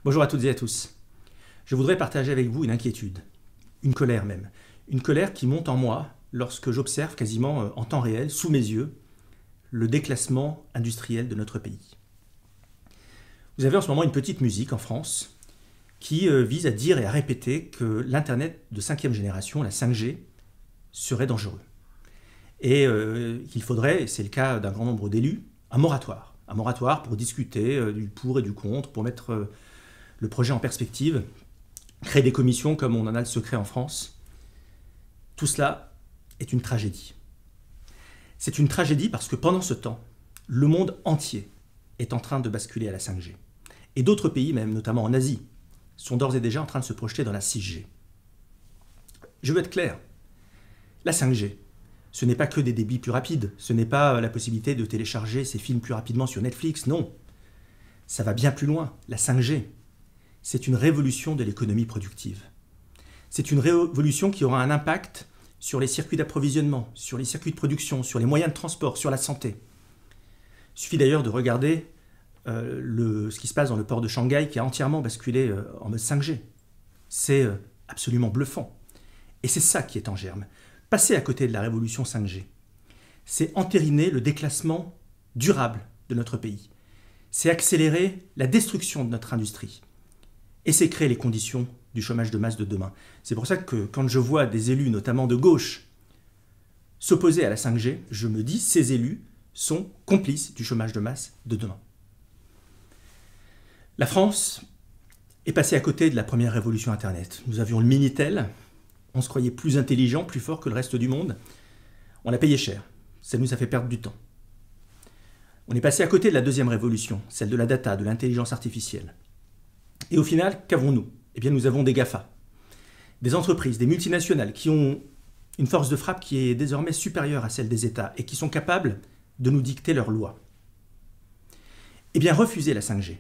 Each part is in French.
Bonjour à toutes et à tous. Je voudrais partager avec vous une inquiétude, une colère même. Une colère qui monte en moi lorsque j'observe quasiment en temps réel, sous mes yeux, le déclassement industriel de notre pays. Vous avez en ce moment une petite musique en France qui vise à dire et à répéter que l'Internet de 5e génération, la 5G, serait dangereux. Et qu'il faudrait, et c'est le cas d'un grand nombre d'élus, un moratoire. Un moratoire pour discuter du pour et du contre, pour mettre le projet en perspective, créer des commissions comme on en a le secret en France. Tout cela est une tragédie. C'est une tragédie parce que pendant ce temps, le monde entier est en train de basculer à la 5G. Et d'autres pays, même notamment en Asie, sont d'ores et déjà en train de se projeter dans la 6G. Je veux être clair, la 5G, ce n'est pas que des débits plus rapides, ce n'est pas la possibilité de télécharger ses films plus rapidement sur Netflix, non. Ça va bien plus loin, la 5G. C'est une révolution de l'économie productive. C'est une révolution qui aura un impact sur les circuits d'approvisionnement, sur les circuits de production, sur les moyens de transport, sur la santé. Il suffit d'ailleurs de regarder ce qui se passe dans le port de Shanghai qui a entièrement basculé en mode 5G. C'est absolument bluffant. Et c'est ça qui est en germe. Passer à côté de la révolution 5G, c'est entériner le déclassement durable de notre pays. C'est accélérer la destruction de notre industrie. Et c'est créer les conditions du chômage de masse de demain. C'est pour ça que quand je vois des élus, notamment de gauche, s'opposer à la 5G, je me dis ces élus sont complices du chômage de masse de demain. La France est passée à côté de la première révolution Internet. Nous avions le Minitel, on se croyait plus intelligent, plus fort que le reste du monde. On l'a payé cher, ça nous a fait perdre du temps. On est passé à côté de la deuxième révolution, celle de la data, de l'intelligence artificielle. Et au final, qu'avons-nous? Eh bien, nous avons des GAFA, des entreprises, des multinationales qui ont une force de frappe qui est désormais supérieure à celle des États et qui sont capables de nous dicter leurs lois. Eh bien, refuser la 5G,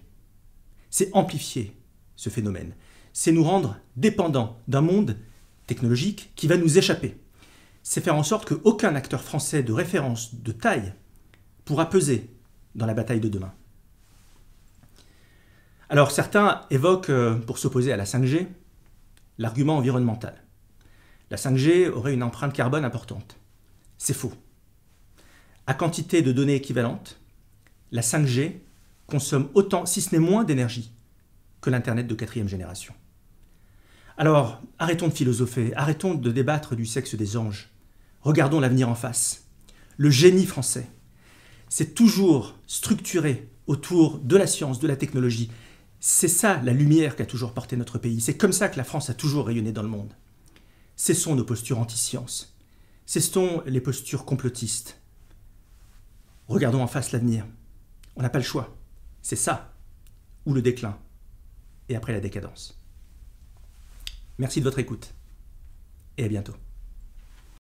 c'est amplifier ce phénomène. C'est nous rendre dépendants d'un monde technologique qui va nous échapper. C'est faire en sorte qu'aucun acteur français de référence, de taille, pourra peser dans la bataille de demain. Alors certains évoquent, pour s'opposer à la 5G, l'argument environnemental. La 5G aurait une empreinte carbone importante. C'est faux. À quantité de données équivalentes, la 5G consomme autant, si ce n'est moins d'énergie, que l'Internet de 4e génération. Alors, arrêtons de philosopher, arrêtons de débattre du sexe des anges. Regardons l'avenir en face. Le génie français, c'est toujours structuré autour de la science, de la technologie. C'est ça la lumière qu'a toujours porté notre pays. C'est comme ça que la France a toujours rayonné dans le monde. Cessons nos postures anti-science. Cessons les postures complotistes. Regardons en face l'avenir. On n'a pas le choix. C'est ça, ou le déclin, et après la décadence. Merci de votre écoute, et à bientôt.